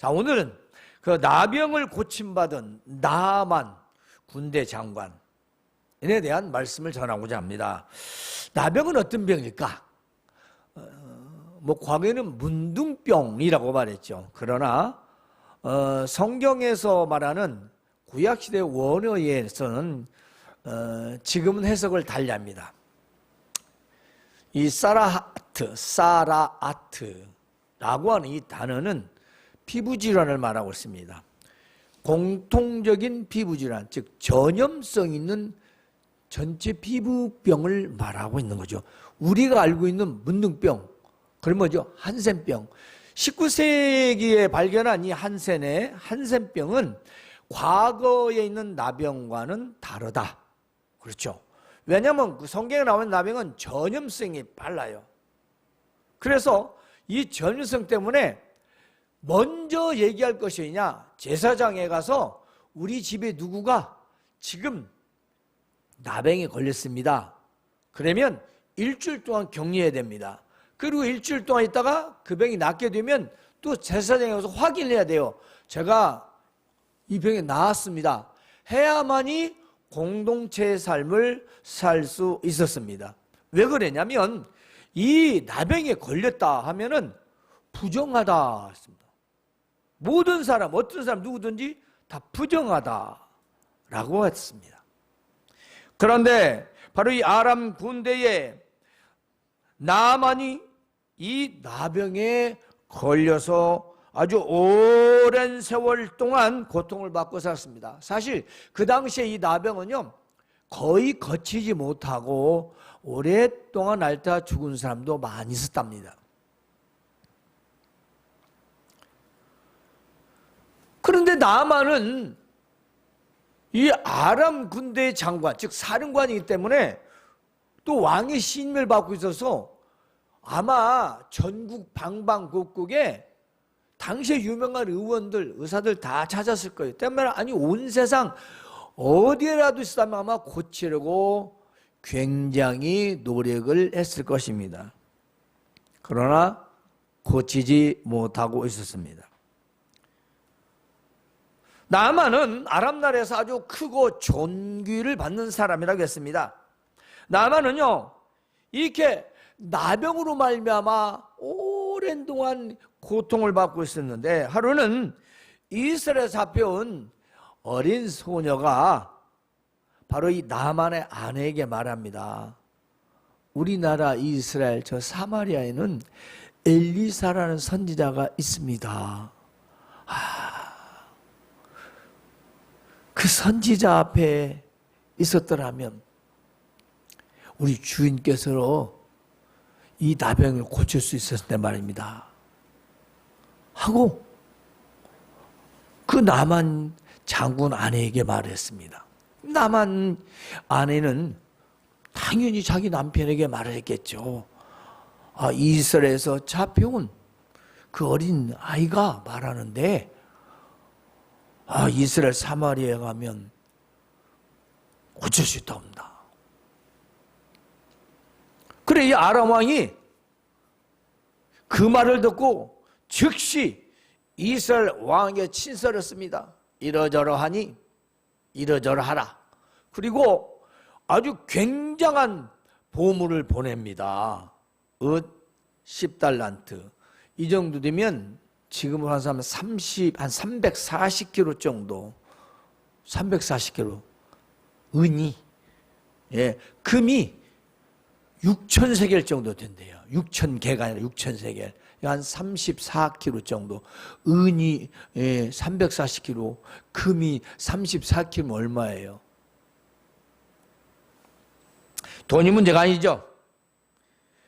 자, 오늘은 그 나병을 고침받은 나아만 군대 장관에 대한 말씀을 전하고자 합니다. 나병은 어떤 병일까? 과거에는 문둥병이라고 말했죠. 그러나 성경에서 말하는 구약시대 원어에서는 지금은 해석을 달리합니다. 이 사라아트라고 하는 이 단어는 피부질환을 말하고 있습니다. 공통적인 피부질환, 즉 전염성 있는 전체 피부병을 말하고 있는 거죠. 우리가 알고 있는 문둥병, 그건 뭐죠? 한센병. 19세기에 발견한 이 한센병은 과거에 있는 나병과는 다르다. 그렇죠. 왜냐하면 그 성경에 나오는 나병은 전염성이 빨라요. 그래서 이 전염성 때문에 먼저 얘기할 것이냐, 제사장에 가서 우리 집에 누구가 지금 나병에 걸렸습니다. 그러면 일주일 동안 격리해야 됩니다. 그리고 일주일 동안 있다가 그 병이 낫게 되면 또 제사장에 가서 확인을 해야 돼요. 제가 이 병에 나았습니다. 해야만이 공동체의 삶을 살 수 있었습니다. 왜 그러냐면 이 나병에 걸렸다 하면은 부정하다 했습니다. 모든 사람, 어떤 사람 누구든지 다 부정하다라고 했습니다. 그런데 바로 이 아람 군대에 나만이 이 나병에 걸려서 아주 오랜 세월 동안 고통을 받고 살았습니다. 사실 그 당시에 이 나병은요, 거의 거치지 못하고 오랫동안 앓다 죽은 사람도 많이 있었답니다. 그런데 나만은 이 아람 군대의 장관, 즉 사령관이기 때문에 또 왕의 신임을 받고 있어서 아마 전국 방방곡곡에 당시에 유명한 의원들, 의사들 다 찾았을 거예요. 때문에 아니 온 세상 어디에라도 있었다면 아마 고치려고 굉장히 노력을 했을 것입니다. 그러나 고치지 못하고 있었습니다. 나아만은 아람 나라에서 아주 크고 존귀를 받는 사람이라고 했습니다. 나아만은요, 이렇게 나병으로 말미암아 오랜 동안 고통을 받고 있었는데, 하루는 이스라엘에 잡혀온 어린 소녀가 바로 이 나만의 아내에게 말합니다. 우리나라 이스라엘 저 사마리아에는 엘리사라는 선지자가 있습니다. 그 선지자 앞에 있었더라면 우리 주인께서 이 나병을 고칠 수 있었을 때 말입니다. 하고 그 나만 장군 아내에게 말했습니다. 나만 아내는 당연히 자기 남편에게 말을 했겠죠. 이스라엘에서 잡혀온 그 어린 아이가 말하는데 이스라엘 사마리아에 가면 고칠 수 있다옵니다. 그래 이 아람 왕이 그 말을 듣고 즉시 이스라엘 왕에게 친서했습니다. 이러저러하니 이러저러하라. 그리고 아주 굉장한 보물을 보냅니다. 읒 10달란트. 이 정도 되면 지금으로 한 사람은 340kg 정도, 340kg 은이, 금이 6,000세겔 정도 된대요. 6,000개가 아니라 6,000세겔. 한 34kg 정도. 은이 340kg, 금이 34kg면 얼마예요? 돈이 문제가 아니죠.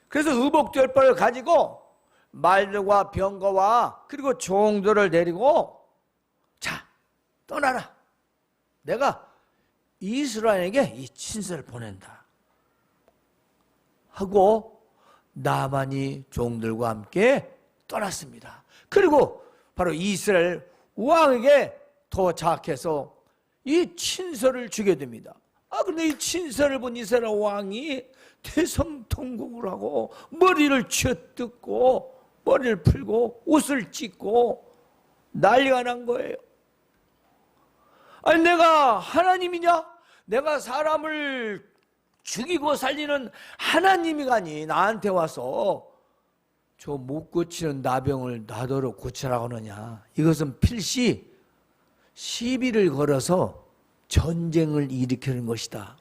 그래서 의복 10벌을 가지고 말들과 병거와 그리고 종들을 데리고 자, 떠나라. 내가 이스라엘에게 이 친서를 보낸다. 하고 나만이 종들과 함께 떠났습니다. 그리고 바로 이스라엘 왕에게 도착해서 이 친서를 주게 됩니다. 그런데 이 친서를 본 이스라엘 왕이 대성통곡을 하고 머리를 쥐어뜯고 머리를 풀고 옷을 찢고 난리가 난 거예요. 아니 내가 하나님이냐? 내가 사람을 죽이고 살리는 하나님이가니 나한테 와서 저 못 고치는 나병을 나더러 고치라고 하느냐. 이것은 필시 시비를 걸어서 전쟁을 일으키는 것이다.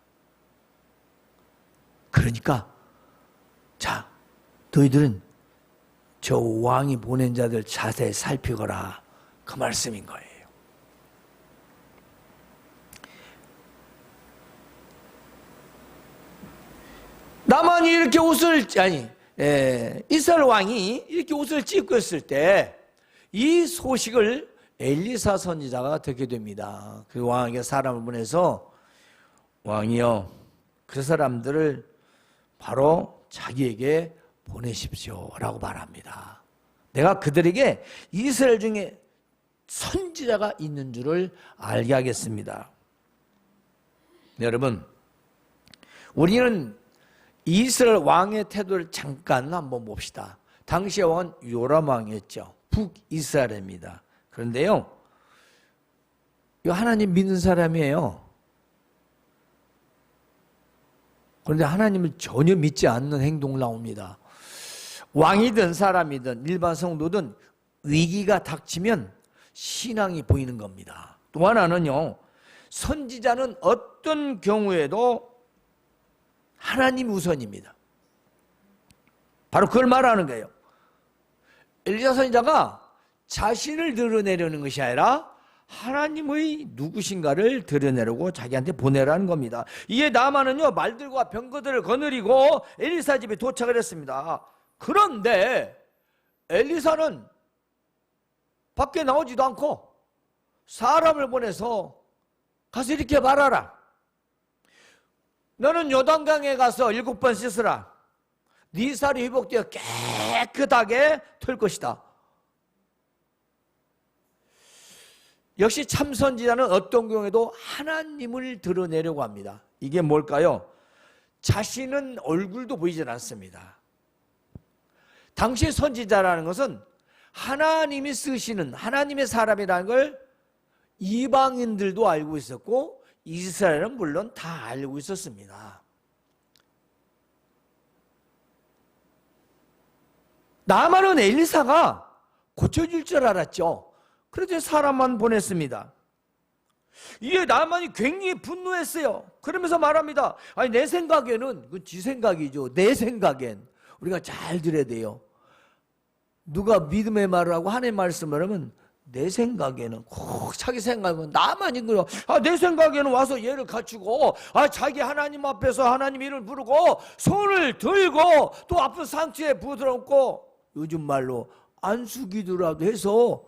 그러니까 자, 너희들은 저 왕이 보낸 자들 자세히 살피거라. 그 말씀인 거예요. 나만이 이렇게 이스라엘 왕이 이렇게 옷을 찢고 있을 때 이 소식을 엘리사 선지자가 듣게 됩니다. 그 왕에게 사람을 보내서 왕이여 그 사람들을 바로 자기에게 보내십시오 라고 말합니다. 내가 그들에게 이스라엘 중에 선지자가 있는 줄을 알게 하겠습니다. 여러분, 우리는 이스라엘 왕의 태도를 잠깐 한번 봅시다. 당시의 왕은 요람 왕이었죠. 북이스라엘입니다. 그런데요, 하나님 믿는 사람이에요. 그런데 하나님을 전혀 믿지 않는 행동을 나옵니다. 왕이든 사람이든 일반 성도든 위기가 닥치면 신앙이 보이는 겁니다. 또 하나는요, 선지자는 어떤 경우에도 하나님 우선입니다. 바로 그걸 말하는 거예요. 엘리사 선지자가 자신을 드러내려는 것이 아니라 하나님의 누구신가를 드러내려고 자기한테 보내라는 겁니다. 이에 나만은요, 말들과 병거들을 거느리고 엘리사 집에 도착을 했습니다. 그런데 엘리사는 밖에 나오지도 않고 사람을 보내서 가서 이렇게 말하라. 너는 요단강에 가서 7번 씻으라. 네 살이 회복되어 깨끗하게 털 것이다. 역시 참선지자는 어떤 경우에도 하나님을 드러내려고 합니다. 이게 뭘까요? 자신은 얼굴도 보이지 않습니다. 당시의 선지자라는 것은 하나님이 쓰시는 하나님의 사람이라는 걸 이방인들도 알고 있었고 이스라엘은 물론 다 알고 있었습니다. 나만은 엘리사가 고쳐질 줄 알았죠. 그래서 사람만 보냈습니다. 이에 나만이 굉장히 분노했어요. 그러면서 말합니다. 아니 내 생각에는, 그건 지 생각이죠. 내 생각엔 우리가 잘 들어야 돼요. 누가 믿음의 말을 하고 하나님의 말씀을 하면 내 생각에는 꼭 자기 생각은 나만 이거요. 내 생각에는 와서 얘를 갖추고 자기 하나님 앞에서 하나님 이름을 부르고 손을 들고 또 아픈 상처에 부드럽고 요즘 말로 안수기도라도 해서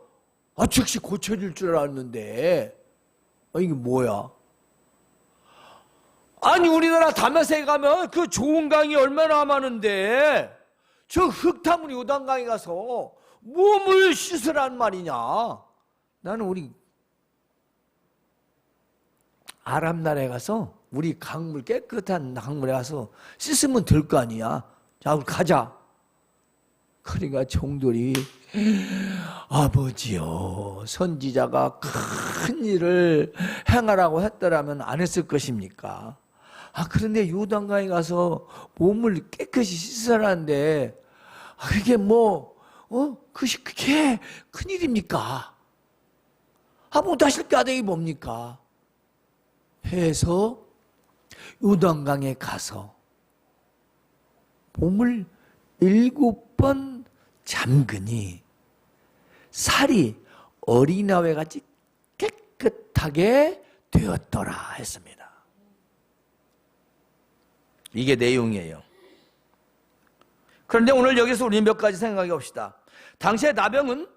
즉시 고쳐질 줄 알았는데 이게 뭐야? 아니 우리나라 다메섹에 가면 그 좋은 강이 얼마나 많은데 저 흙탕물 요단강에 가서 몸을 씻으란 말이냐? 나는 우리 아랍 나라에 가서 우리 강물 깨끗한 강물에 가서 씻으면 될 거 아니야? 자, 우리 가자. 그러니까 종들이 아버지요, 선지자가 큰 일을 행하라고 했더라면 안 했을 것입니까? 그런데 요단강에 가서 몸을 깨끗이 씻으라는데 그게 그게 큰일입니까? 못하실 까닭이 뭡니까? 해서 요단강에 가서 몸을 7번 잠그니 살이 어린아이 같이 깨끗하게 되었더라 했습니다. 이게 내용이에요. 그런데 오늘 여기서 우리 몇 가지 생각해 봅시다. 당시의 나병은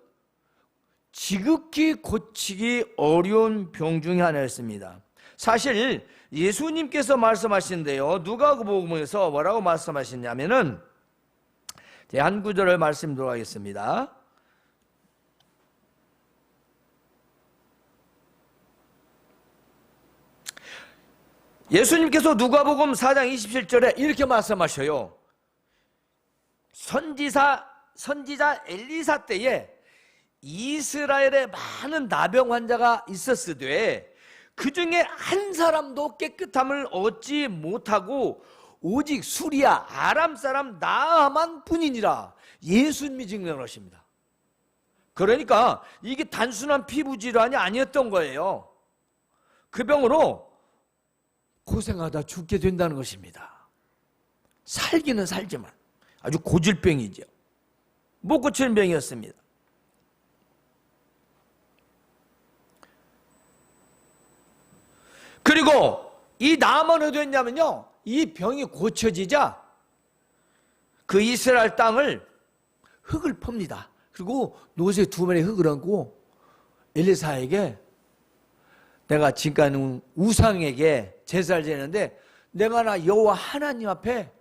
지극히 고치기 어려운 병 중에 하나였습니다. 사실 예수님께서 말씀하신데요, 누가복음에서 뭐라고 말씀하셨냐면은 한 구절을 말씀드리도록 하겠습니다. 예수님께서 누가복음 4장 27절에 이렇게 말씀하셔요. 선지자 엘리사 때에 이스라엘에 많은 나병 환자가 있었으되 그 중에 한 사람도 깨끗함을 얻지 못하고 오직 수리아 아람 사람 나아만 뿐이니라. 예수님이 증명하십니다. 그러니까 이게 단순한 피부 질환이 아니었던 거예요. 그 병으로 고생하다 죽게 된다는 것입니다. 살기는 살지만 아주 고질병이죠. 못 고치는 병이었습니다. 그리고 이 나아만 어디 했냐면요, 이 병이 고쳐지자 그 이스라엘 땅을 흙을 텄니다. 그리고 노새 두 마리 흙을 얹고 엘리사에게 내가 지금까지 우상에게 제사를 지내는데 내가 나 여호와 하나님 앞에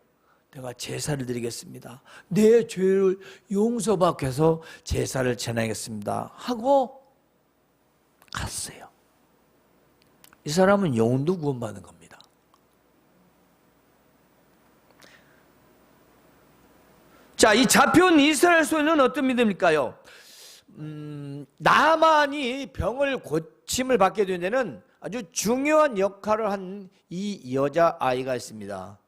내가 제사를 드리겠습니다. 내 죄를 용서받기 위해서 제사를 지내겠습니다 하고 갔어요. 이 사람은 영혼도 구원받는 겁니다. 자, 이 잡혀온 이스라엘 소년은 어떤 믿음일까요? 나만이 병을 고침을 받게 된 데는 아주 중요한 역할을 한 이 여자아이가 있습니다.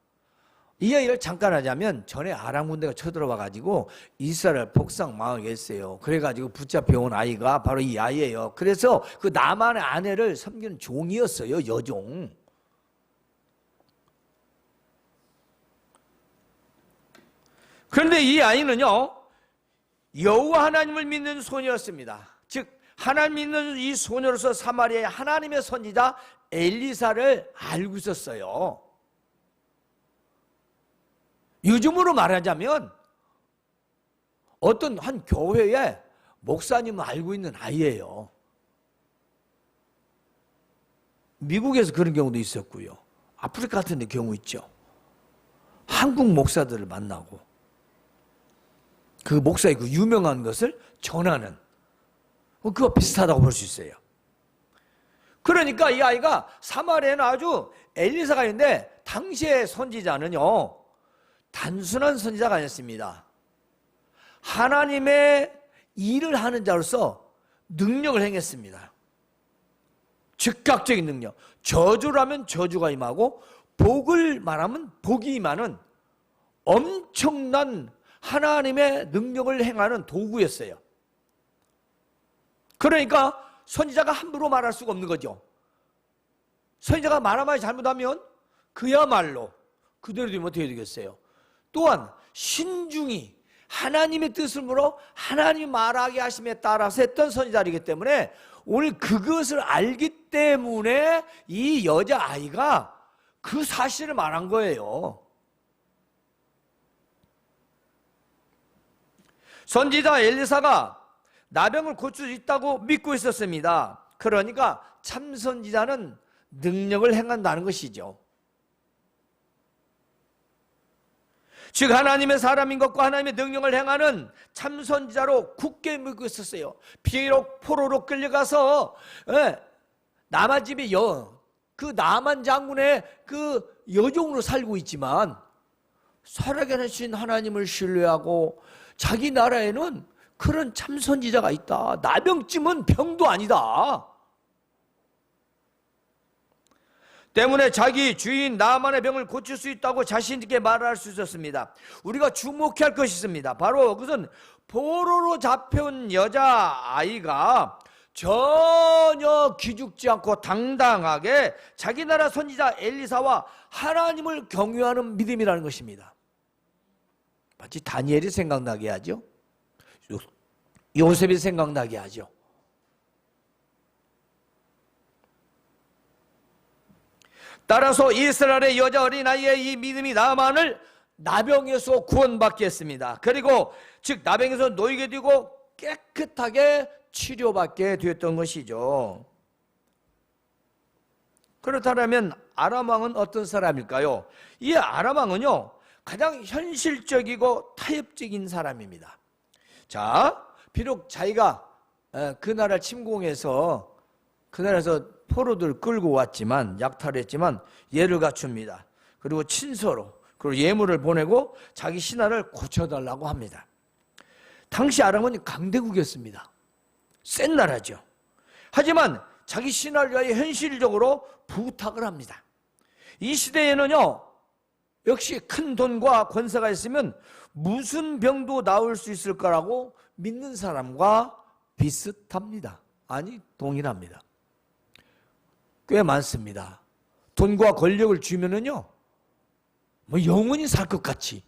이 아이를 잠깐 하자면 전에 아람 군대가 쳐들어와 가지고 이스라엘 복상 망하게 했어요. 그래가지고 붙잡혀온 아이가 바로 이 아이예요. 그래서 그 나만의 아내를 섬기는 종이었어요. 여종. 그런데 이 아이는요, 여호와 하나님을 믿는 소녀였습니다. 즉 하나님 믿는 이 소녀로서 사마리아의 하나님의 선지자 엘리사를 알고 있었어요. 요즘으로 말하자면 어떤 한 교회에 목사님을 알고 있는 아이예요. 미국에서 그런 경우도 있었고요. 아프리카 같은 데 경우 있죠. 한국 목사들을 만나고 그 목사의 그 유명한 것을 전하는, 그거 비슷하다고 볼 수 있어요. 그러니까 이 아이가 사마리아에는 아주 엘리사가 있는데 당시의 선지자는요, 단순한 선지자가 아니었습니다. 하나님의 일을 하는 자로서 능력을 행했습니다. 즉각적인 능력. 저주를 하면 저주가 임하고 복을 말하면 복이 임하는 엄청난 하나님의 능력을 행하는 도구였어요. 그러니까 선지자가 함부로 말할 수가 없는 거죠. 선지자가 말 한마디 잘못하면 그야말로 그대로 되면 어떻게 되겠어요? 또한 신중히 하나님의 뜻을 물어 하나님이 말하게 하심에 따라서 했던 선지자이기 때문에 오늘 그것을 알기 때문에 이 여자아이가 그 사실을 말한 거예요. 선지자 엘리사가 나병을 고칠 수 있다고 믿고 있었습니다. 그러니까 참 선지자는 능력을 행한다는 것이죠. 즉 하나님의 사람인 것과 하나님의 능력을 행하는 참 선지자로 굳게 믿고 있었어요. 비록 포로로 끌려가서 나만 집에 그 나만 장군의 그 여종으로 살고 있지만 살아계신 하나님을 신뢰하고 자기 나라에는 그런 참 선지자가 있다. 나병쯤은 병도 아니다. 때문에 자기 주인 나만의 병을 고칠 수 있다고 자신 있게 말할 수 있었습니다. 우리가 주목해야 할 것이 있습니다. 바로 그것은 포로로 잡혀온 여자아이가 전혀 기죽지 않고 당당하게 자기 나라 선지자 엘리사와 하나님을 경유하는 믿음이라는 것입니다. 마치 다니엘이 생각나게 하죠. 요셉이 생각나게 하죠. 따라서 이스라엘의 여자 어린아이의 이 믿음이 나만을 나병에서 구원받게 했습니다. 그리고 즉 나병에서 놓이게 되고 깨끗하게 치료받게 되었던 것이죠. 그렇다면 아람 왕은 어떤 사람일까요? 이 아람 왕은요, 가장 현실적이고 타협적인 사람입니다. 자, 비록 자기가 그 나라를 침공해서 그 나라에서 포로들 끌고 왔지만, 약탈했지만 예를 갖춥니다. 그리고 친서로, 그리고 예물을 보내고 자기 신하를 고쳐달라고 합니다. 당시 아람은 강대국이었습니다. 센 나라죠. 하지만 자기 신화를 위하여 현실적으로 부탁을 합니다. 이 시대에는요, 역시 큰 돈과 권세가 있으면 무슨 병도 나을 수 있을 거라고 믿는 사람과 비슷합니다. 아니, 동일합니다. 꽤 많습니다. 돈과 권력을 주면은요, 뭐 영원히 살 것 같이,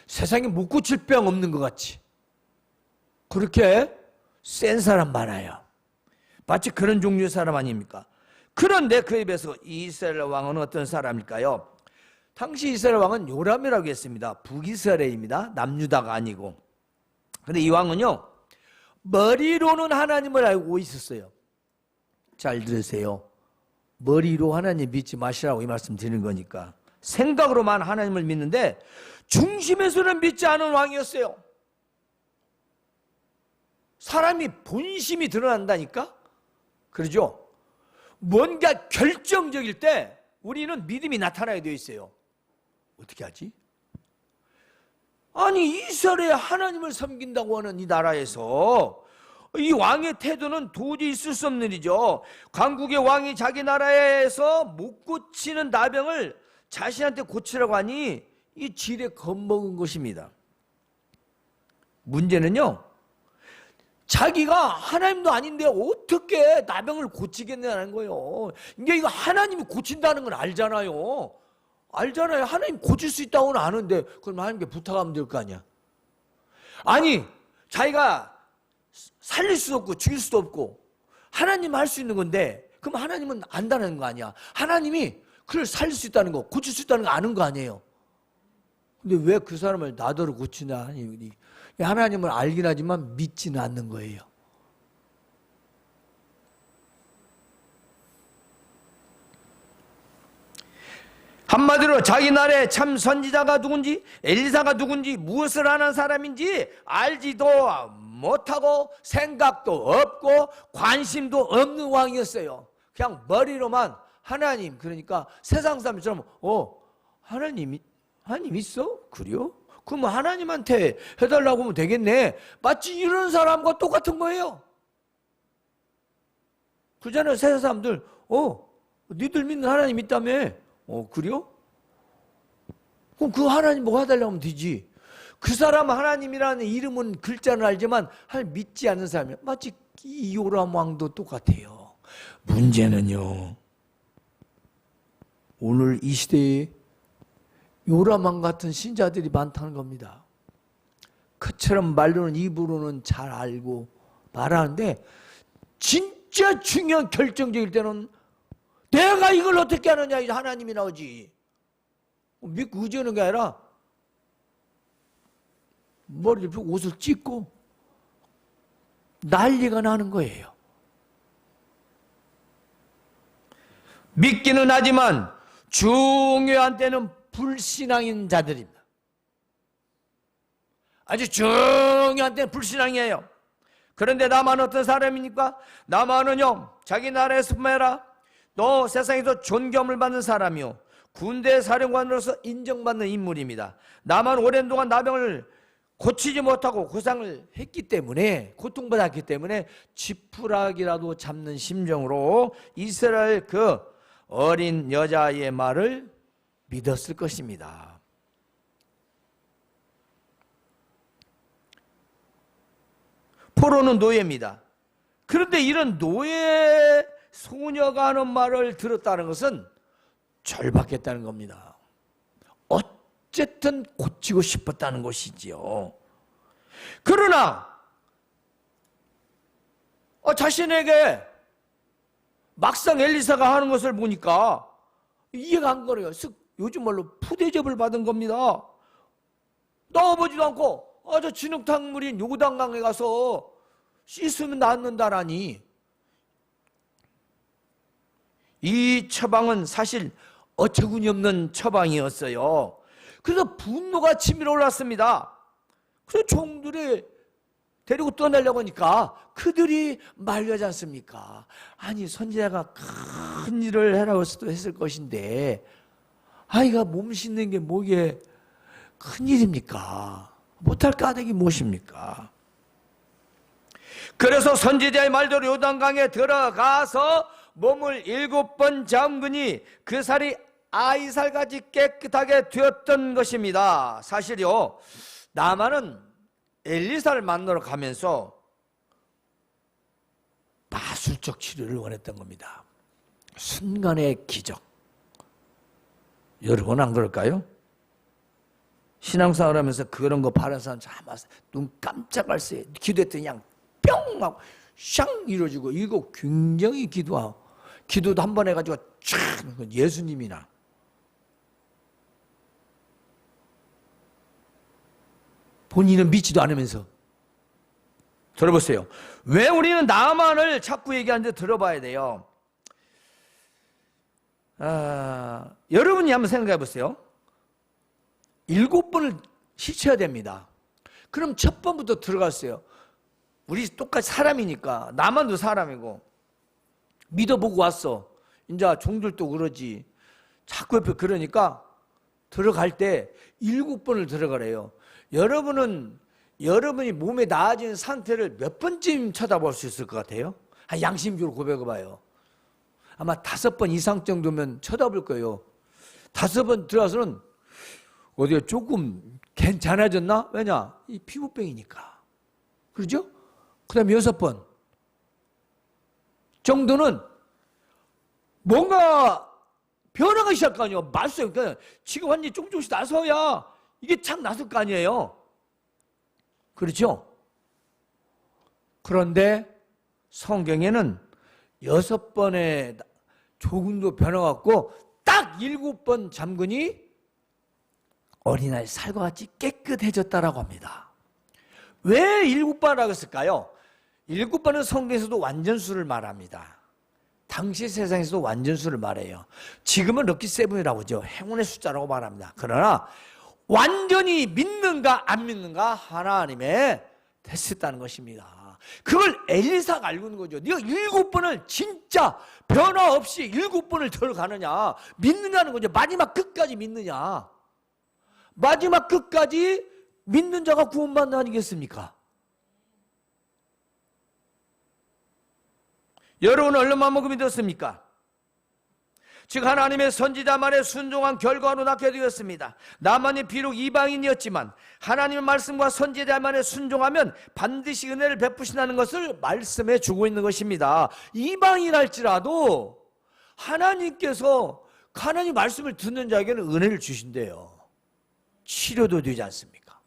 세상에 못 고칠 병 없는 것 같이, 그렇게 센 사람 많아요. 마치 그런 종류의 사람 아닙니까? 그런데 그에 비해서 이스라엘 왕은 어떤 사람일까요? 당시 이스라엘 왕은 요람이라고 했습니다. 북이스라엘입니다. 남유다가 아니고. 그런데 이 왕은요, 머리로는 하나님을 알고 있었어요. 잘 들으세요. 머리로 하나님 믿지 마시라고 이 말씀 드리는 거니까. 생각으로만 하나님을 믿는데 중심에서는 믿지 않은 왕이었어요. 사람이 본심이 드러난다니까? 그러죠? 뭔가 결정적일 때 우리는 믿음이 나타나게 되어 있어요. 어떻게 하지? 아니, 이스라엘에 하나님을 섬긴다고 하는 이 나라에서 이 왕의 태도는 도저히 있을 수 없는 일이죠. 강국의 왕이 자기 나라에서 못 고치는 나병을 자신한테 고치라고 하니 이 지레 겁먹은 것입니다. 문제는요, 자기가 하나님도 아닌데 어떻게 나병을 고치겠냐는 거예요. 이거 하나님이 고친다는 건 알잖아요. 알잖아요. 하나님 고칠 수 있다고는 아는데 그럼 하나님께 부탁하면 될 거 아니야. 아니, 자기가 살릴 수도 없고 죽일 수도 없고 하나님 할 수 있는 건데 그럼 하나님은 안다는 거 아니야. 하나님이 그를 살릴 수 있다는 거, 고칠 수 있다는 거 아는 거 아니에요. 근데 왜 그 사람을 나더러 고치나? 하나님을 알긴 하지만 믿지는 않는 거예요. 한마디로 자기 나라의 참 선지자가 누군지, 엘리사가 누군지, 무엇을 하는 사람인지 알지도 못하고 생각도 없고 관심도 없는 왕이었어요. 그냥 머리로만 하나님, 그러니까 세상 사람처럼 하나님 있어? 그래요? 그럼 하나님한테 해달라고 하면 되겠네. 마치 이런 사람과 똑같은 거예요. 그잖아요. 세상 사람들 니들 믿는 하나님 있다며. 그래요? 그럼 그 하나님 뭐 해달라고 하면 되지. 그 사람 하나님이라는 이름은 글자는 알지만 믿지 않는 사람이 마치 이 요람 왕도 똑같아요. 문제는요, 오늘 이 시대에 요람 왕 같은 신자들이 많다는 겁니다. 그처럼 말로는 입으로는 잘 알고 말하는데 진짜 중요한 결정적일 때는 내가 이걸 어떻게 하느냐, 하나님이 나오지. 믿고 의지하는 게 아니라 머리를 펴고 옷을 찢고 난리가 나는 거예요. 믿기는 하지만 중요한 때는 불신앙인 자들입니다. 아주 중요한 때는 불신앙이에요. 그런데 나만 어떤 사람입니까? 나만은요, 자기 나라에서 뿐만 아니라 또 세상에서 존경을 받는 사람이요, 군대 사령관으로서 인정받는 인물입니다. 나만 오랜 동안 나병을 고치지 못하고 고상을 했기 때문에, 고통받았기 때문에 지푸라기라도 잡는 심정으로 이스라엘 그 어린 여자의 말을 믿었을 것입니다. 포로는 노예입니다. 그런데 이런 노예 소녀가 하는 말을 들었다는 것은 절박했다는 겁니다. 어쨌든 고치고 싶었다는 것이지요. 그러나 자신에게 막상 엘리사가 하는 것을 보니까 이해가 안 가요. 요즘 말로 푸대접을 받은 겁니다. 나와보지도 않고 저 진흙탕물인 요단강에 가서 씻으면 낫는다라니. 이 처방은 사실 어처구니 없는 처방이었어요. 그래서 분노가 치밀어 올랐습니다. 그래서 종들이 데리고 떠나려고 하니까 그들이 말려지 않습니까? 아니, 선지자가 큰 일을 해라고 했을 것인데 아이가 몸 씻는 게 뭐게 큰 일입니까? 못할 까닭이 무엇입니까? 그래서 선지자의 말대로 요단강에 들어가서 몸을 7번 잠그니 그 살이 아이살같이 깨끗하게 되었던 것입니다. 사실요, 나만은 엘리사를 만나러 가면서 마술적 치료를 원했던 겁니다. 순간의 기적. 여러분 안 그럴까요? 신앙생활 하면서 그런 거 바라는 사람 참 많았어요. 눈 깜짝할 새 기도했더니 그냥 뿅 하고 샹 이루어지고, 이거 굉장히 기도하고, 기도도 한 번 해가지고 촥 예수님이나. 본인은 믿지도 않으면서. 들어보세요. 왜 우리는 나만을 자꾸 얘기하는데 들어봐야 돼요. 여러분이 한번 생각해 보세요. 7번을 시쳐야 됩니다. 그럼 첫 번부터 들어갔어요. 우리 똑같이 사람이니까, 나만도 사람이고 믿어보고 왔어. 이제 종들도 그러지. 자꾸 옆에 그러니까 들어갈 때 7번을 들어가래요. 여러분이 몸에 나아진 상태를 몇 번쯤 쳐다볼 수 있을 것 같아요? 양심적으로 고백해봐요. 아마 5번 이상 정도면 쳐다볼 거예요. 5번 들어가서는 어디가 조금 괜찮아졌나? 왜냐? 이 피부병이니까. 그렇죠? 그 다음에 6번 정도는 뭔가 변화가 시작할 거 아니에요. 맞어요. 그러니까 지금 완전히 조금씩 나서야 이게 참 나설 거 아니에요. 그렇죠? 그런데 성경에는 6번에 조금도 변화가 없고 딱 7번 잠그니 어린아이 살과 같이 깨끗해졌다라고 합니다. 왜 7번이라고 했을까요? 7번은 성경에서도 완전수를 말합니다. 당시 세상에서도 완전수를 말해요. 지금은 럭키7이라고 하죠. 행운의 숫자라고 말합니다. 그러나 완전히 믿는가 안 믿는가 하나님의 테스트다는 것입니다. 그걸 엘리사가 알고 있는 거죠. 네가 7번을 진짜 변화 없이 7번을 들어가느냐, 믿느냐는 거죠. 마지막 끝까지 믿느냐. 마지막 끝까지 믿는 자가 구원받는 아니겠습니까? 여러분은 얼마만큼 믿었습니까? 즉 하나님의 선지자 말에 순종한 결과로 낳게 되었습니다. 나만이 비록 이방인이었지만 하나님의 말씀과 선지자 말에 순종하면 반드시 은혜를 베푸신다는 것을 말씀해 주고 있는 것입니다. 이방인할지라도 하나님께서 하나님 말씀을 듣는 자에게는 은혜를 주신대요. 치료도 되지 않습니까?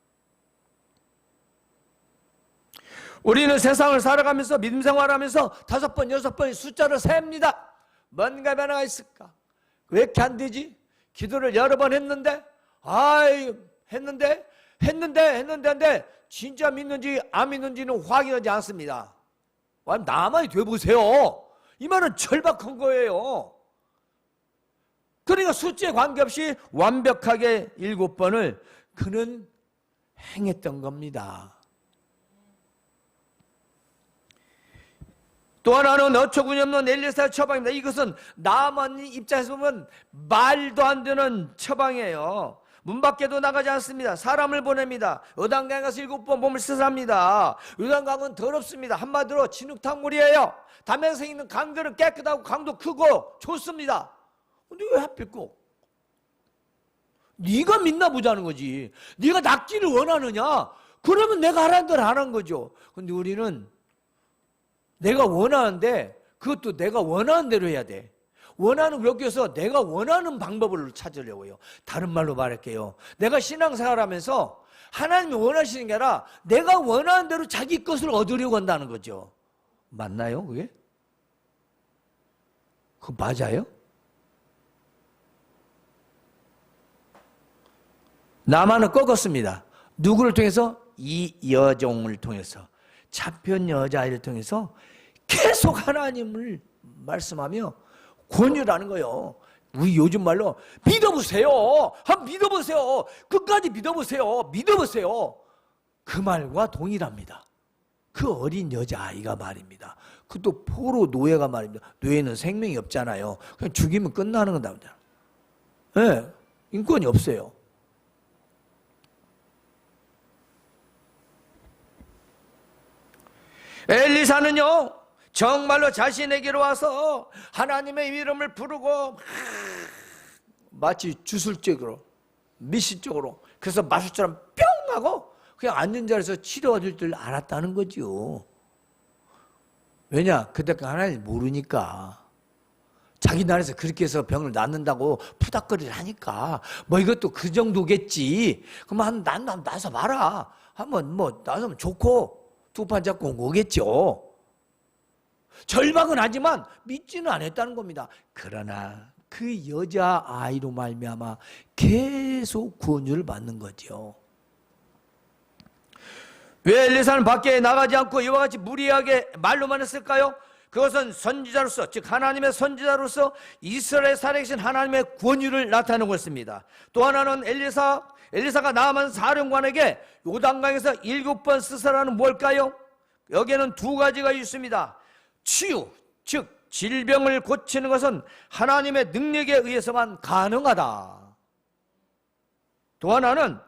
우리는 세상을 살아가면서 믿음 생활하면서 5번, 6번의 숫자를 셉니다. 뭔가 변화가 있을까? 왜 이렇게 안 되지? 기도를 여러 번 했는데, 했는데 진짜 믿는지 안 믿는지는 확인하지 않습니다. 나만이 돼보세요. 이 말은 절박한 거예요. 그러니까 숫자에 관계없이 완벽하게 7번을 그는 행했던 겁니다. 또 하나는 어처구니없는 엘리사의 처방입니다. 이것은 나만 입장에서 보면 말도 안 되는 처방이에요. 문 밖에도 나가지 않습니다. 사람을 보냅니다. 요단강에 가서 7번 몸을 씻어합니다. 요단강은 더럽습니다. 한마디로 진흙탕물이에요. 담에서 있는 강들은 깨끗하고 강도 크고 좋습니다. 근데 왜 하필 꼭 네가 믿나 보자는 거지. 네가 낫기를 원하느냐? 그러면 내가 하라는 대로 하는 거죠. 근데 우리는 내가 원하는데 그것도 내가 원하는 대로 해야 돼. 원하는 여기서 내가 원하는 방법을 찾으려고요. 다른 말로 말할게요. 내가 신앙생활하면서 하나님이 원하시는 게 아니라 내가 원하는 대로 자기 것을 얻으려고 한다는 거죠. 맞나요, 그게? 그거 맞아요? 나만은 꺾었습니다. 누구를 통해서? 이 여종을 통해서, 잡힌 여자아이를 통해서 계속 하나님을 말씀하며 권유를 하는 거예요. 우리 요즘 말로 믿어보세요. 한번 믿어보세요. 끝까지 믿어보세요. 믿어보세요. 그 말과 동일합니다. 그 어린 여자아이가 말입니다. 그것도 포로 노예가 말입니다. 노예는 생명이 없잖아요. 그냥 죽이면 끝나는 건다. 네, 인권이 없어요. 엘리사는요 정말로 자신에게로 와서 하나님의 이름을 부르고 마치 주술적으로 미신적으로, 그래서 마술처럼 뿅 하고 그냥 앉은 자리에서 치료받을 줄 알았다는 거죠. 왜냐? 그때까지 하나님 모르니까. 자기 나라에서 그렇게 해서 병을 낫는다고 푸닥거리를 하니까 뭐 이것도 그 정도겠지. 그럼 난 나서 봐라. 한번 뭐 나서면 좋고 두 판 잡고 온 거겠죠. 절박은 하지만 믿지는 않았다는 겁니다. 그러나 그 여자아이로 말미암아 계속 구원을 받는 거죠. 왜 엘리사는 밖에 나가지 않고 이와 같이 무리하게 말로만 했을까요? 그것은 선지자로서, 즉 하나님의 선지자로서 이스라엘 살아계신 하나님의 권위를 나타내는 것입니다. 또 하나는 엘리사가 나아만 사령관에게 요단강에서 7번 쓰서라는 뭘까요? 여기에는 두 가지가 있습니다. 치유, 즉 질병을 고치는 것은 하나님의 능력에 의해서만 가능하다. 또 하나는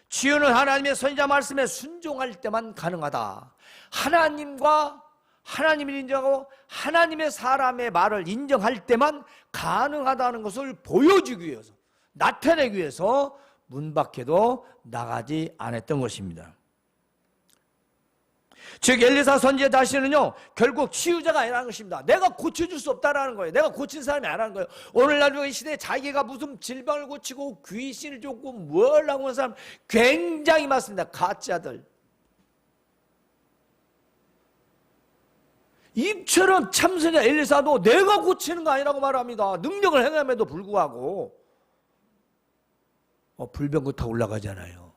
치유는 하나님의 선지자 말씀에 순종할 때만 가능하다. 하나님을 인정하고 하나님의 사람의 말을 인정할 때만 가능하다는 것을 보여주기 위해서, 나타내기 위해서 문 밖에도 나가지 않았던 것입니다. 즉 엘리사 선지자 자신은요 결국 치유자가 아니라는 것입니다. 내가 고쳐줄 수 없다라는 거예요. 내가 고친 사람이 아니라는 거예요. 오늘날 이 시대에 자기가 무슨 질병을 고치고 귀신을 쫓고 뭘 하고 하는 사람 굉장히 많습니다. 가짜들. 이처럼 참선자 엘리사도 내가 고치는 거 아니라고 말합니다. 능력을 행함에도 불구하고 불병거 타고 올라가잖아요.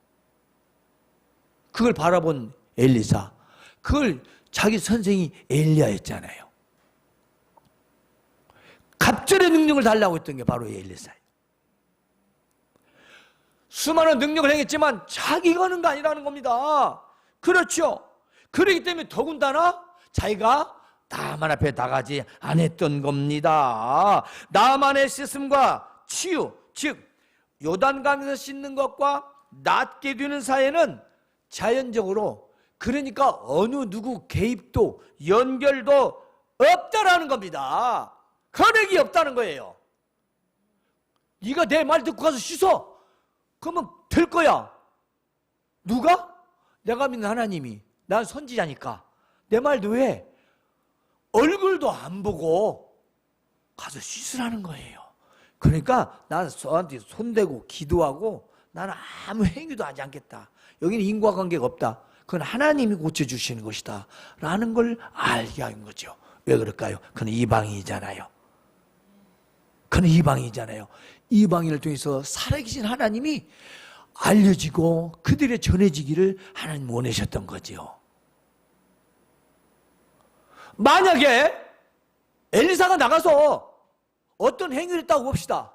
그걸 바라본 엘리사, 그걸 자기 선생이 엘리야였잖아요. 갑절의 능력을 달라고 했던 게 바로 엘리사예요. 수많은 능력을 행했지만 자기가 하는 거 아니라는 겁니다. 그렇죠. 그렇기 때문에 더군다나 자기가 나만 앞에 나가지 않았던 겁니다. 나만의 씻음과 치유, 즉 요단강에서 씻는 것과 낫게 되는 사이에는 자연적으로, 그러니까 어느 누구 개입도 연결도 없다라는 겁니다. 거액이 없다는 거예요. 네가 내 말 듣고 가서 씻어. 그러면 될 거야. 누가? 내가 믿는 하나님이. 난 선지자니까. 내 말도 해. 얼굴도 안 보고 가서 씻으라는 거예요. 그러니까 나는 저한테 손대고 기도하고 나는 아무 행위도 하지 않겠다. 여기는 인과관계가 없다. 그건 하나님이 고쳐주시는 것이다 라는 걸 알게 한 거죠. 왜 그럴까요? 그는 이방인이잖아요. 그는 이방인이잖아요. 이방인을 통해서 살아계신 하나님이 알려지고 그들의 전해지기를 하나님 원하셨던 거죠. 만약에 엘리사가 나가서 어떤 행위를 했다고 봅시다.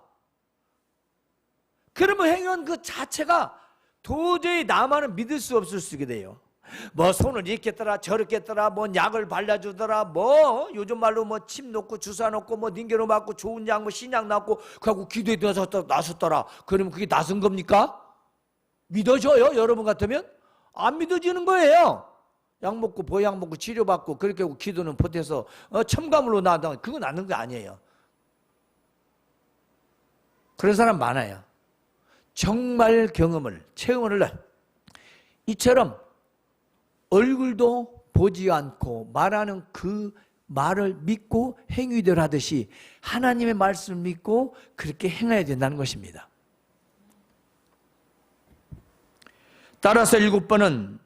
그러면 행위한 그 자체가 도저히 나만은 믿을 수 없을 수 있게 돼요. 뭐 손을 이렇게 했더라 저렇게 했더라, 뭐 약을 발라주더라, 뭐 요즘 말로 뭐 침 놓고 주사 놓고 뭐 닌게로 맞고 좋은 약 뭐 신약 놨고 그하고 기도에 나섰더라. 그러면 그게 나선 겁니까? 믿어져요? 여러분 같으면? 안 믿어지는 거예요. 약 먹고 보약 먹고 치료받고 그렇게 하고 기도는 보태서 첨가물로 나다, 그건 낫는 게 아니에요. 그런 사람 많아요. 정말 경험을 체험을 이처럼 얼굴도 보지 않고 말하는 그 말을 믿고 행위대로 하듯이 하나님의 말씀을 믿고 그렇게 행해야 된다는 것입니다. 따라서 7번은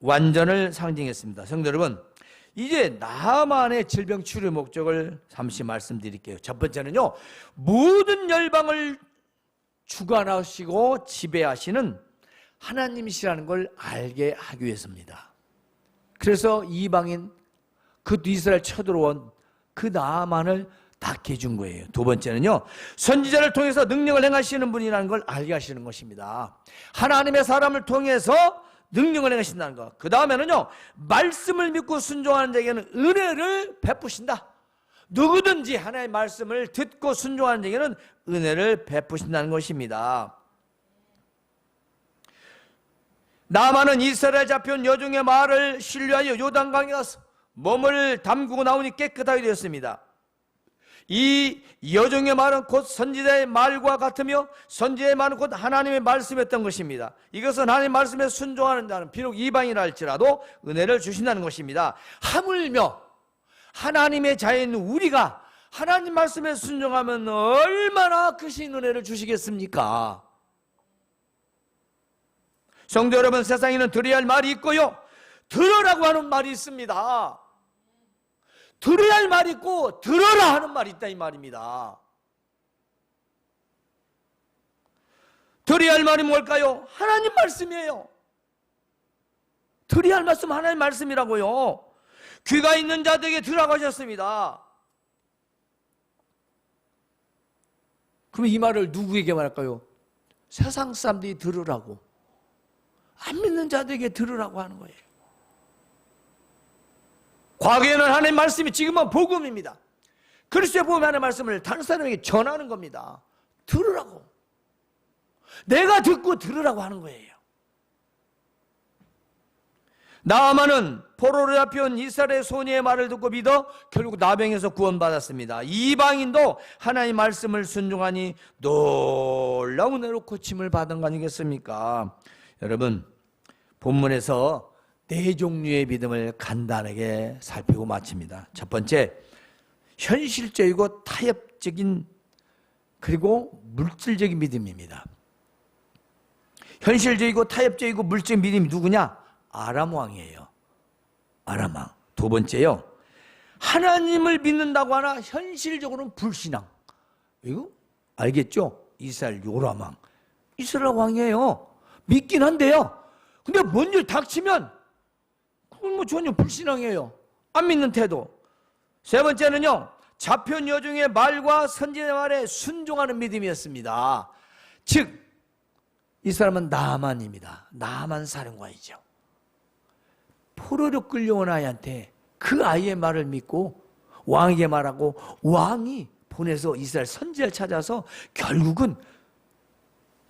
완전을 상징했습니다. 성도 여러분, 이제 나만의 질병 치료의 목적을 잠시 말씀드릴게요. 첫 번째는요, 모든 열방을 주관하시고 지배하시는 하나님이시라는 걸 알게 하기 위해서입니다. 그래서 이방인, 그 이스라엘 쳐들어온 그 나만을 낫게 해준 거예요. 두 번째는요, 선지자를 통해서 능력을 행하시는 분이라는 걸 알게 하시는 것입니다. 하나님의 사람을 통해서 능력을 행하신다는 것. 그 다음에는요, 말씀을 믿고 순종하는 자에게는 은혜를 베푸신다. 누구든지 하나님의 말씀을 듣고 순종하는 자에게는 은혜를 베푸신다는 것입니다. 나만은 이스라엘 잡혀온 여종의 말을 신뢰하여 요단강에 가서 몸을 담그고 나오니 깨끗하게 되었습니다. 이 여종의 말은 곧 선지자의 말과 같으며 선지자의 말은 곧 하나님의 말씀이었던 것입니다. 이것은 하나님의 말씀에 순종하는 자는 비록 이방이라 할지라도 은혜를 주신다는 것입니다. 하물며 하나님의 자인 우리가 하나님 말씀에 순종하면 얼마나 크신 은혜를 주시겠습니까? 성도 여러분, 세상에는 들어야 할 말이 있고요, 들으라고 하는 말이 있습니다. 들어야 할 말이 있고 들어라 하는 말이 있다, 이 말입니다. 들어야 할 말이 뭘까요? 하나님 말씀이에요. 들어야 할 말씀 하나님 말씀이라고요. 귀가 있는 자들에게 들으라고 하셨습니다. 그럼 이 말을 누구에게 말할까요? 세상 사람들이 들으라고, 안 믿는 자들에게 들으라고 하는 거예요. 과거에는 하나님 말씀이, 지금은 복음입니다. 그리스도의 복음 하나님 말씀을 다른 사람에게 전하는 겁니다. 들으라고, 내가 듣고 들으라고 하는 거예요. 나아만은 포로로 잡혀온 이스라엘 소녀의 말을 듣고 믿어 결국 나병에서 구원받았습니다. 이방인도 하나님의 말씀을 순종하니 놀라운 은혜로 고침을 받은 거 아니겠습니까? 여러분, 본문에서 네 종류의 믿음을 간단하게 살피고 마칩니다. 첫 번째, 현실적이고 타협적인 그리고 물질적인 믿음입니다. 현실적이고 타협적이고 물질적인 믿음이 누구냐? 아람 왕이에요. 아람 왕. 두 번째요, 하나님을 믿는다고 하나 현실적으로는 불신앙. 이거 알겠죠? 이스라엘 요람 왕. 이스라엘 왕이에요. 믿긴 한데요, 근데 뭔 일 닥치면 그건 뭐 전혀 불신앙이에요. 안 믿는 태도. 세 번째는요, 잡혀온 여종의 말과 선지자의 말에 순종하는 믿음이었습니다. 즉, 이 사람은 나아만입니다. 나아만 사령관이죠. 포로로 끌려온 아이한테 그 아이의 말을 믿고 왕에게 말하고, 왕이 보내서 이스라엘 선지자를 찾아서 결국은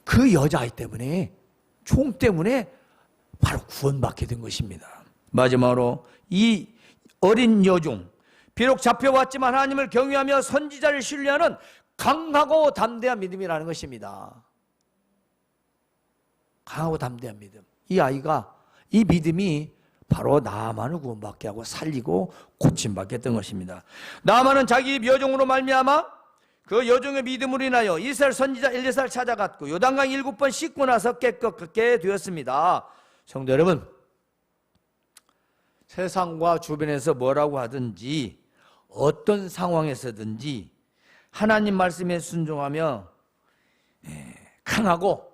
그 여자아이 때문에, 종 때문에 바로 구원받게 된 것입니다. 마지막으로 이 어린 여종, 비록 잡혀왔지만 하나님을 경외하며 선지자를 신뢰하는 강하고 담대한 믿음이라는 것입니다. 강하고 담대한 믿음. 이 아이가, 이 믿음이 바로 나아만을 구원받게 하고 살리고 고침받게 했던 것입니다. 나아만은 자기 여종으로 말미암아 그 여종의 믿음으로 인하여 이스라엘 선지자 엘리사를 찾아갔고 요단강 7번 씻고 나서 깨끗하게 되었습니다. 성도 여러분, 세상과 주변에서 뭐라고 하든지 어떤 상황에서든지 하나님 말씀에 순종하며 강하고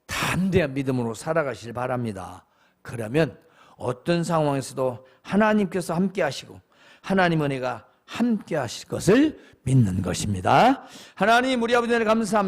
담대한 믿음으로 살아가시길 바랍니다. 그러면 어떤 상황에서도 하나님께서 함께 하시고 하나님 은혜가 함께 하실 것을 믿는 것입니다. 하나님, 우리 아버지 감사합니다.